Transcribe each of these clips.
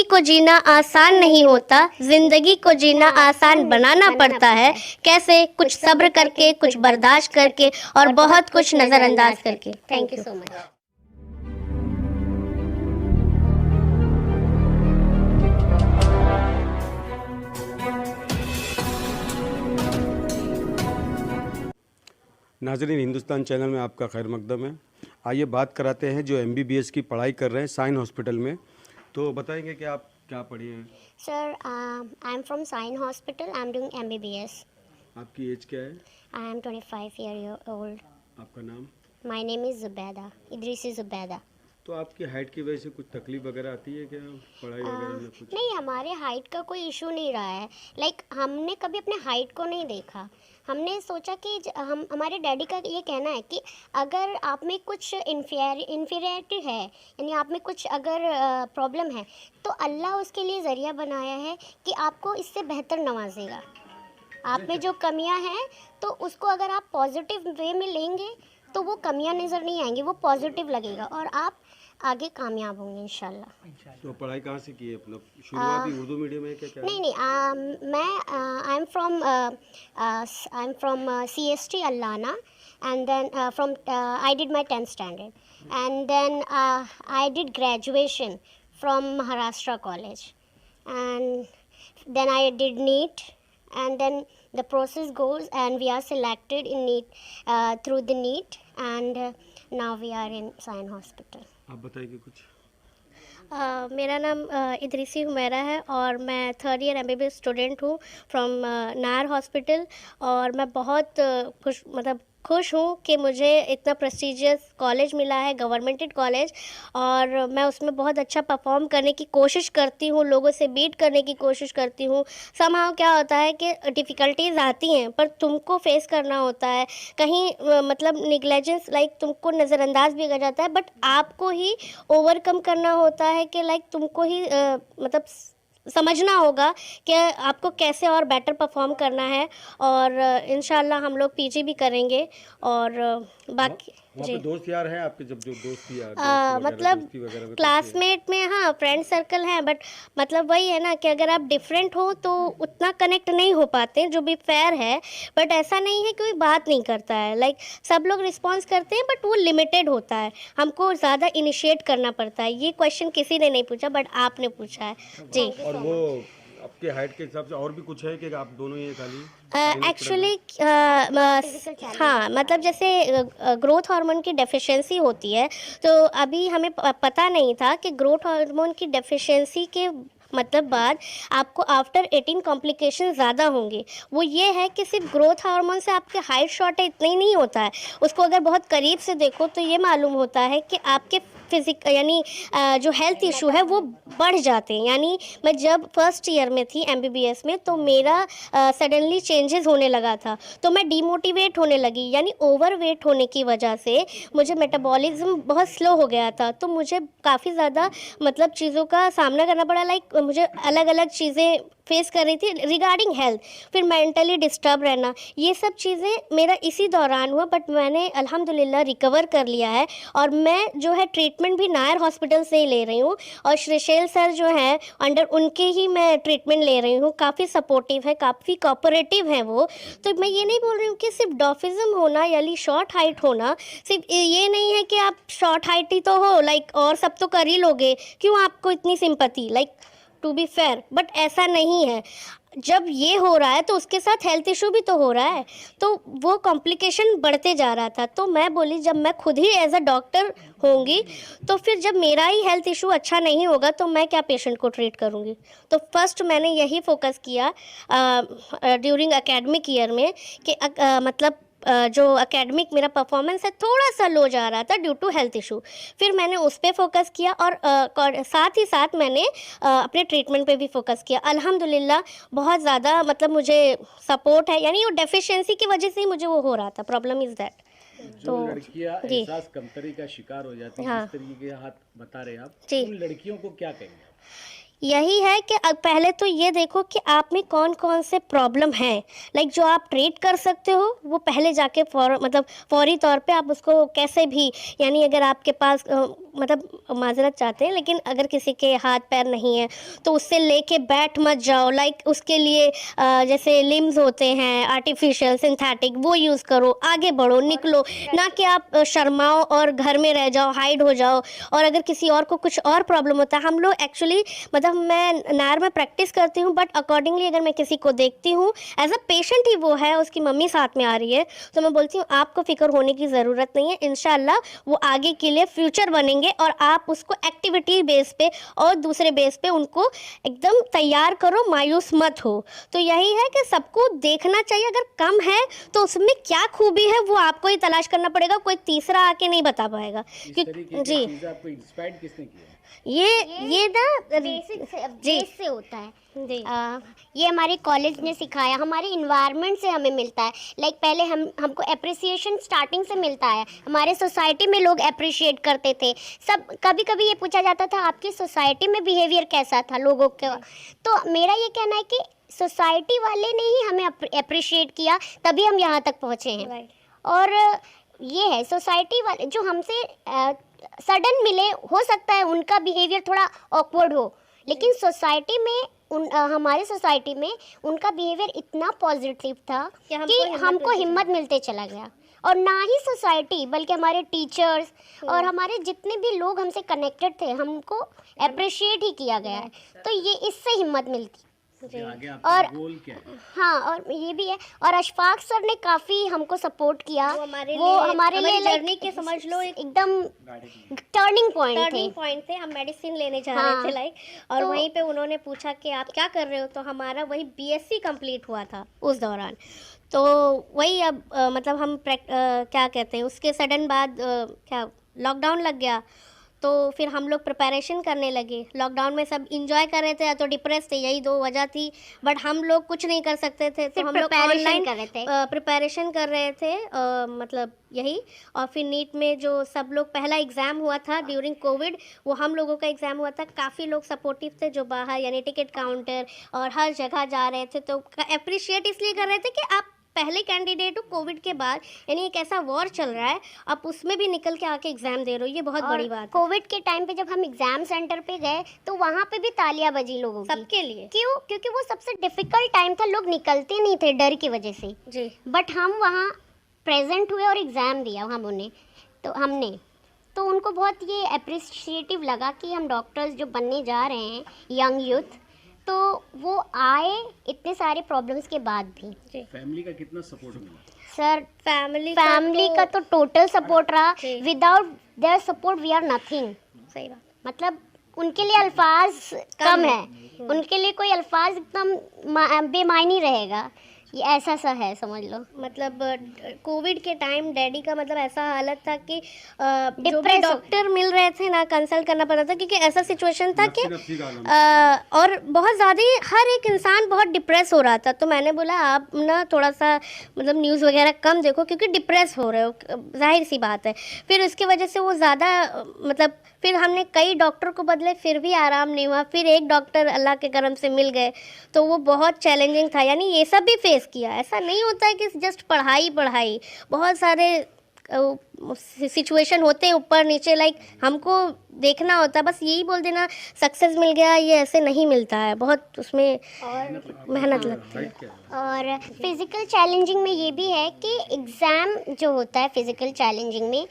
को जीना आसान नहीं होता, जिंदगी को जीना आसान बनाना पड़ता है। कैसे? कुछ सब्र करके, कुछ बर्दाश्त करके और बहुत कुछ नज़रअंदाज करके। Thank you so much. नाज़रीन, हिंदुस्तान चैनल में आपका खैर मकदम है। आइए बात कराते हैं जो MBBS की पढ़ाई कर रहे हैं साइन हॉस्पिटल में। तो बताएंगे कि आप क्या पढ़ी हैं? Sir, I am from Sion hospital, I am doing MBBS। आपकी एज क्या है? I am 25 year old. आपका नाम? My name is Zubaida, Idrisi Zubaida. तो आपकी हाइट की वजह से कुछ तकलीफ वगैरह आती है क्या पढ़ाई वगैरह में कुछ? नहीं, हमारे हाइट का कोई इशू नहीं रहा है। लाइक हमने कभी अपने हाइट को नहीं देखा। हमने सोचा कि हमारे डैडी का ये कहना है कि अगर आप में कुछ इन्फीरियरिटी है, यानी आप में कुछ अगर प्रॉब्लम है, तो अल्लाह उसके लिए ज़रिया बनाया है कि आपको इससे बेहतर नवाजेगा। आप में जो कमियां हैं, तो उसको अगर आप पॉजिटिव वे में लेंगे तो वो कमियां नज़र नहीं आएंगी, वो पॉजिटिव लगेगा और आप आगे कामयाब होंगे इंशाल्लाह। तो पढ़ाई कहाँ से की है? मतलब शुरुआती उर्दू मीडियम है क्या? नहीं, मैं आई am from CST Allana, and then I did my 10th standard, and then I did graduation from Maharashtra College, and then I did NEET, and then the process goes and we are selected in NEET through the NEET, and now we are in Sion Hospital. आप बताइए कुछ। मेरा नाम इदरीसी हुमैरा है और मैं 3rd year MBBS student हूँ from Nair hospital. और मैं बहुत खुश हूँ कि मुझे इतना प्रेस्टिजियस कॉलेज मिला है, गवर्नमेंटेड कॉलेज, और मैं उसमें बहुत अच्छा परफॉर्म करने की कोशिश करती हूँ, लोगों से बीट करने की कोशिश करती हूँ। समहाउ क्या होता है कि डिफ़िकल्टीज़ आती हैं पर तुमको फेस करना होता है। कहीं मतलब निग्लेजेंस लाइक तुमको नज़रअंदाज भी किया जाता है, बट आपको ही ओवरकम करना होता है कि लाइक तुमको ही मतलब समझना होगा कि आपको कैसे और बेटर परफॉर्म करना है। और इंशाल्लाह हम लोग PG भी करेंगे और बाकी वहाँ पे दोस्त यार हैं आपके? जब जो दोस्ती यार मतलब दोस्ती वगैरह में क्लासमेट में हाँ फ्रेंड सर्कल हैं, बट मतलब वही है ना कि अगर आप डिफरेंट हो तो उतना कनेक्ट नहीं हो पाते, जो भी फेयर है। बट ऐसा नहीं है कि कोई बात नहीं करता है, लाइक सब लोग रिस्पॉन्स करते हैं बट वो लिमिटेड होता है, हमको ज़्यादा इनिशिएट करना पड़ता है। ये क्वेश्चन किसी ने नहीं पूछा बट आपने पूछा है जी। और वो आपके हाइट के हिसाब से और भी कुछ है कि आप दोनों ही खाली? एक्चुअली हाँ, मतलब जैसे ग्रोथ हार्मोन की डेफिशिएंसी होती है, तो अभी हमें पता नहीं था कि ग्रोथ हार्मोन की डेफिशिएंसी के मतलब बाद आपको आफ्टर 18 कॉम्प्लिकेशन ज़्यादा होंगे। वो ये है कि सिर्फ ग्रोथ हार्मोन से आपके हाइट शॉर्ट है इतना ही नहीं होता है, उसको अगर बहुत करीब से देखो तो ये मालूम होता है कि आपके यानी जो हेल्थ इशू है वो बढ़ जाते हैं। यानी मैं जब फर्स्ट ईयर में थी MBBS में, तो मेरा सडनली चेंजेस होने लगा था, तो मैं डीमोटिवेट होने लगी, यानी ओवरवेट होने की वजह से मुझे मेटाबॉलिज्म बहुत स्लो हो गया था। तो मुझे काफ़ी ज़्यादा मतलब चीज़ों का सामना करना पड़ा, लाइक मुझे अलग अलग चीज़ें फेस कर रही थी रिगार्डिंग हेल्थ, फिर मेंटली डिस्टर्ब रहना, ये सब चीज़ें मेरा इसी दौरान हुआ। बट मैंने अल्हम्दुलिल्लाह रिकवर कर लिया है और मैं जो है ट्रीटमेंट भी नायर हॉस्पिटल से ही ले रही हूँ, और श्रीशैल सर जो हैं अंडर उनके ही मैं ट्रीटमेंट ले रही हूँ। काफ़ी सपोर्टिव है, काफ़ी कोऑपरेटिव हैं वो। तो मैं ये नहीं बोल रही हूँ कि सिर्फ डॉफिज्म होना यानी शॉर्ट हाइट होना सिर्फ ये नहीं है कि आप शॉर्ट हाइट ही तो हो लाइक और सब तो कर ही लोगे, क्यों आपको इतनी sympathy, like to be fair. But ऐसा नहीं है, जब ये हो रहा है तो उसके साथ हेल्थ इशू भी तो हो रहा है, तो वो कॉम्प्लिकेशन बढ़ते जा रहा था। तो मैं बोली जब मैं खुद ही एज अ डॉक्टर होंगी तो फिर जब मेरा ही हेल्थ इशू अच्छा नहीं होगा तो मैं क्या पेशेंट को ट्रीट करूँगी। तो फर्स्ट मैंने यही फोकस किया ड्यूरिंग एकेडमिक ईयर में कि मतलब जो एकेडमिक मेरा परफॉर्मेंस है थोड़ा सा लो जा रहा था ड्यू टू हेल्थ इशू, फिर मैंने उस पर फोकस किया और साथ ही साथ मैंने अपने ट्रीटमेंट पे भी फोकस किया। अल्हम्दुलिल्लाह बहुत ज़्यादा मतलब मुझे सपोर्ट है, यानी वो डेफिशिएंसी की वजह से ही मुझे वो हो रहा था। Problem is that. जो लड़कियां एहसास कमतरी का शिकार हो जाती हैं, जिस तरीके के हाथ बता रहे हैं आप, उन लड़कियों को क्या कहेंगे? यही है कि पहले तो ये देखो कि आप में कौन कौन से प्रॉब्लम हैं, लाइक जो आप ट्रीट कर सकते हो वो पहले जाके फौरी तौर पे आप उसको कैसे भी, यानी अगर आपके पास मतलब माजरत चाहते हैं, लेकिन अगर किसी के हाथ पैर नहीं है तो उससे लेके बैठ मत जाओ। लाइक उसके लिए जैसे लिम्स होते हैं आर्टिफिशियल सिंथेटिक, वो यूज़ करो, आगे बढ़ो, निकलो, ना कि आप शर्माओ और घर में रह जाओ, हाइड हो जाओ। और अगर किसी और को कुछ और प्रॉब्लम होता है, हम लोग एक्चुअली मतलब मैं नायर में प्रैक्टिस करती हूँ, बट अकॉर्डिंगली अगर मैं किसी को देखती हूँ एज अ पेशेंट ही वो है, उसकी मम्मी साथ में आ रही है, तो मैं बोलती हूँ आपको फिक्र होने की ज़रूरत नहीं है, इंशाल्लाह वो आगे के लिए फ्यूचर बनेंगे। और आप उसको एक्टिविटी बेस पे और दूसरे बेस पे उनको एकदम तैयार करो, मायूस मत हो। तो यही है कि सबको देखना चाहिए, अगर कम है तो उसमें क्या खूबी है वो आपको ही तलाश करना पड़ेगा, कोई तीसरा आके नहीं बता पाएगा। इस तरीके की जी, चीज़ें आपको इंस्पायर किसने किया? ये ना बेसिक से जी। बेस से होता है। जी ये हमारे कॉलेज ने सिखाया, हमारे इन्वायरमेंट से हमें मिलता है। लाइक पहले हमको अप्रिसिएशन स्टार्टिंग से मिलता है, हमारे सोसाइटी में लोग अप्रिशिएट करते थे। सब कभी कभी ये पूछा जाता था आपकी सोसाइटी में बिहेवियर कैसा था लोगों का, तो मेरा ये कहना है कि सोसाइटी वाले ने ही हमें अप्रिशिएट किया, तभी हम यहाँ तक पहुँचे हैं। राइट। और ये है सोसाइटी वाले जो हमसे सडन मिले, हो सकता है उनका बिहेवियर थोड़ा ऑकवर्ड हो, लेकिन सोसाइटी में हमारे सोसाइटी में उनका बिहेवियर इतना पॉजिटिव था कि कि हमको हिम्मत मिलते चला गया। और ना ही सोसाइटी बल्कि हमारे टीचर्स और हमारे जितने भी लोग हमसे कनेक्टेड थे, हमको अप्रिशिएट ही किया गया है। तो ये इससे हिम्मत मिलती। आगे आपका और गोल क्या है? हाँ, और ये भी है, और अशफाक सर ने काफ़ी हमको सपोर्ट किया। वो हमारे लिए जर्नी के समझ लो एक एकदम टर्निंग पॉइंट थे। टर्निंग पॉइंट थे। हम मेडिसिन लेने जा हाँ, रहे थे लाइक, और तो वहीं पे उन्होंने पूछा कि आप क्या कर रहे हो, तो हमारा वही बीएससी कंप्लीट हुआ था उस दौरान। तो वही अब मतलब हम क्या कहते हैं, उसके सडन बाद क्या लॉकडाउन लग गया, तो फिर हम लोग प्रिपरेशन करने लगे। लॉकडाउन में सब इंजॉय कर रहे थे या तो डिप्रेस थे, यही दो वजह थी। बट हम लोग कुछ नहीं कर सकते थे, तो हम लोग ऑनलाइन प्रिपरेशन कर रहे थे, मतलब यही। और फिर नीट में जो सब लोग पहला एग्ज़ाम हुआ था ड्यूरिंग कोविड, वो हम लोगों का एग्ज़ाम हुआ था। काफ़ी लोग सपोर्टिव थे जो बाहर यानी टिकट काउंटर और हर जगह जा रहे थे, तो अप्रिशिएट इसलिए कर रहे थे कि आप पहले कैंडिडेट हो कोविड के बाद, यानी एक ऐसा वॉर चल रहा है, आप उसमें भी निकल के आके एग्जाम दे रहे हो, ये बहुत बड़ी बात है। कोविड के टाइम पे जब हम एग्जाम सेंटर पे गए तो वहाँ पे भी तालियां बजी लोगों की, सबके लिए। क्यों? क्योंकि वो सबसे डिफिकल्ट टाइम था, लोग निकलते नहीं थे डर की वजह से जी। बट हम वहाँ प्रेजेंट हुए और एग्ज़ाम दिया हमने तो उनको बहुत ये अप्रिशिएटिव लगा कि हम डॉक्टर्स जो बनने जा रहे हैं, यंग यूथ, तो वो आए इतने सारे प्रॉब्लम्स के बाद भी। फैमिली का कितना सपोर्ट मिला? सर फैमिली का तो टोटल सपोर्ट रहा। जी। Without their support we are nothing. सही बात। मतलब उनके लिए अल्फाज कम है, उनके लिए कोई अल्फाज एकदम बेमायनी रहेगा, ये ऐसा सा है, समझ लो। मतलब कोविड के टाइम डैडी का मतलब ऐसा हालत था कि जो भी डॉक्टर मिल रहे थे ना, कंसल्ट करना पड़ता था, क्योंकि ऐसा सिचुएशन था कि और बहुत ज़्यादा हर एक इंसान बहुत डिप्रेस हो रहा था। तो मैंने बोला आप ना थोड़ा सा मतलब न्यूज़ वगैरह कम देखो, क्योंकि डिप्रेस हो रहे हो, जाहिर सी बात है। फिर उसकी वजह से वो ज़्यादा मतलब फिर हमने कई डॉक्टर को बदले, फिर भी आराम नहीं हुआ। फिर एक डॉक्टर अल्लाह के करम से मिल गए, तो वो बहुत चैलेंजिंग था। यानी ये सब भी फेस किया, ऐसा नहीं होता है कि जस्ट पढ़ाई, बहुत सारे सिचुएशन होते हैं ऊपर नीचे, लाइक हमको देखना होता है। बस यही बोल देना सक्सेस मिल गया, ये ऐसे नहीं मिलता है, बहुत उसमें मेहनत लगती है। और फिज़िकल चैलेंजिंग में ये भी है कि एग्ज़ाम जो होता है फिज़िकल चैलेंजिंग में,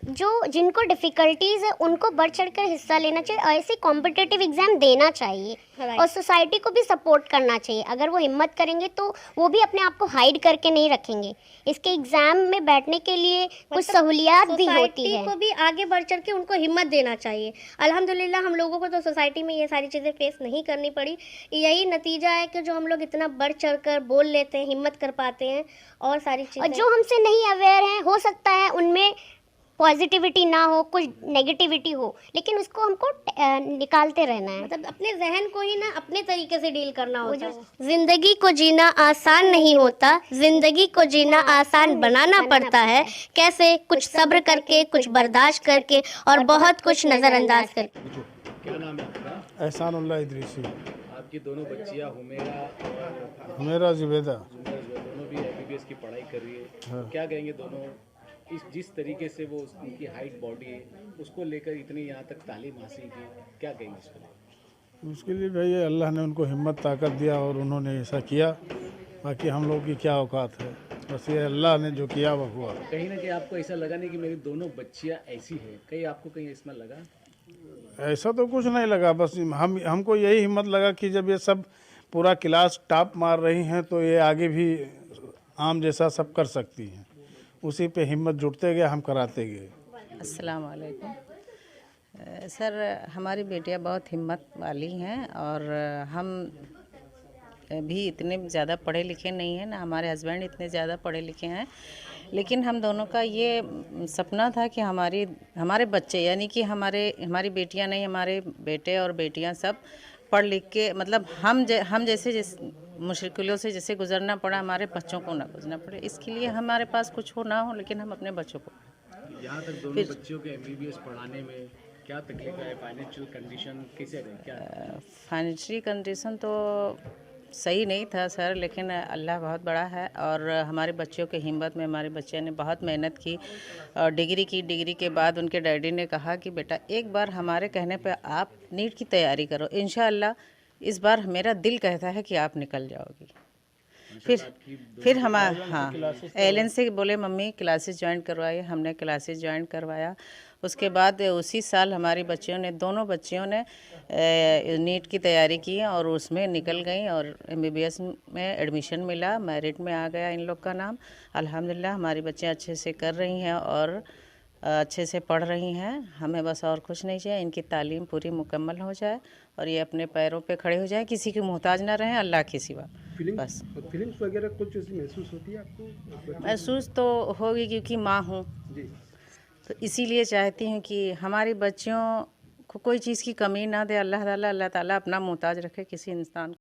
जिनको डिफ़िकल्टीज़ है उनको बढ़ चढ़ कर हिस्सा लेना चाहिए, ऐसे कॉम्पिटिटिव एग्ज़ाम देना चाहिए। और सोसाइटी को भी सपोर्ट करना चाहिए। अगर वो हिम्मत करेंगे तो वो भी अपने आप को हाइड करके नहीं रखेंगे। इसके एग्ज़ाम में बैठने के लिए कुछ सहूलियात भी होती है, को भी आगे बढ़ चढ़ के उनको हिम्मत देना चाहिए। अल्हम्दुलिल्लाह हम लोगों को तो सोसाइटी में ये सारी चीज़ें फेस नहीं करनी पड़ी। यही नतीजा है कि जो हम लोग इतना बढ़ चढ़ कर बोल लेते हैं, हिम्मत कर पाते हैं और सारी चीज़ें। और जो हमसे नहीं अवेयर हैं, हो सकता है उनमें पॉजिटिविटी ना हो, कुछ नेगेटिविटी हो, लेकिन उसको हमको निकालते रहना है। मतलब अपने जहन को ही ना अपने तरीके से डील करना होता है। जिंदगी को जीना आसान नहीं होता, जिंदगी को जीना आसान बनाना पड़ता है। कैसे? कुछ सब्र करके, कुछ बर्दाश्त करके और बहुत कुछ नज़रअंदाज करके। क्या नाम है आपका? एहसानुल्लाह इदरीसी। आपकी दोनों बच्चियां हुमेरा हुमेरा जुबैदा दोनों भी MBBS की पढ़ाई कर रही है। क्या कहेंगे दोनों जिस तरीके से वो उनकी हाइट बॉडी है उसको लेकर इतनी यहाँ तक तालीम हासिल की, क्या कहेंगे इसके लिए? उसके लिए भाई अल्लाह ने उनको हिम्मत ताकत दिया और उन्होंने ऐसा किया। बाकी हम लोग की क्या औकात है, बस ये अल्लाह ने जो किया वो हुआ। कहीं ना कहीं आपको ऐसा लगा नहीं कि मेरी दोनों बच्चियाँ ऐसी हैं, कहीं आपको कहीं इसमें लगा? ऐसा तो कुछ नहीं लगा, बस हमको यही हिम्मत लगा कि जब ये सब पूरा क्लास टॉप मार रही हैं तो ये आगे भी आम जैसा सब कर सकती हैं। उसी पे हिम्मत जुटते गए, हम कराते गए। अस्सलाम वालेकुम। सर, हमारी बेटियां बहुत हिम्मत वाली हैं और हम भी इतने ज़्यादा पढ़े लिखे नहीं हैं, ना हमारे हस्बैंड इतने ज़्यादा पढ़े लिखे हैं, लेकिन हम दोनों का ये सपना था कि हमारे बच्चे यानी कि हमारी बेटियां नहीं, हमारे बेटे और बेटियां सब पढ़ लिख के मतलब हम जैसे मुश्किलों से जैसे गुजरना पड़ा, हमारे बच्चों को ना गुजरना पड़े। इसके लिए हमारे पास कुछ हो ना हो, लेकिन हम अपने बच्चों को यहाँ तक दोनों बच्चियों के MBBS पढ़ाने में क्या तकलीफ है? फाइनेंशियल कंडीशन कैसे रही, क्या? फाइनेंशियल कंडीशन तो सही नहीं था सर, लेकिन अल्लाह बहुत बड़ा है और हमारे बच्चों के हिम्मत में हमारे बच्चे ने बहुत मेहनत की और डिग्री के बाद उनके डैडी ने कहा कि बेटा एक बार हमारे कहने पे आप नीट की तैयारी करो, इंशाअल्लाह इस बार मेरा दिल कहता है कि आप निकल जाओगी। फिर हाँ एलन से बोले मम्मी क्लासेस ज्वाइन करवाइए, हमने क्लासेस ज्वाइन करवाया। उसके बाद उसी साल हमारी बच्चियों ने दोनों बच्चियों ने नीट की तैयारी की और उसमें निकल गई और MBBS में एडमिशन मिला, मेरिट में आ गया इन लोग का नाम। अल्हम्दुलिल्लाह हमारी बच्चियाँ अच्छे से कर रही हैं और अच्छे से पढ़ रही हैं। हमें बस और कुछ नहीं चाहिए, इनकी तालीम पूरी मुकम्मल हो जाए और ये अपने पैरों पे खड़े हो जाए, किसी की मोहताज ना रहें अल्लाह के सिवा। बस फीलिंग्स वगैरह कुछ ऐसी महसूस होती है आपको? महसूस तो होगी क्योंकि माँ हूँ, तो इसीलिए चाहती हूँ कि हमारी बच्चियों को कोई चीज़ की कमी ना दे। अल्लाह ताला अपना मोहताज रखे किसी इंसान को।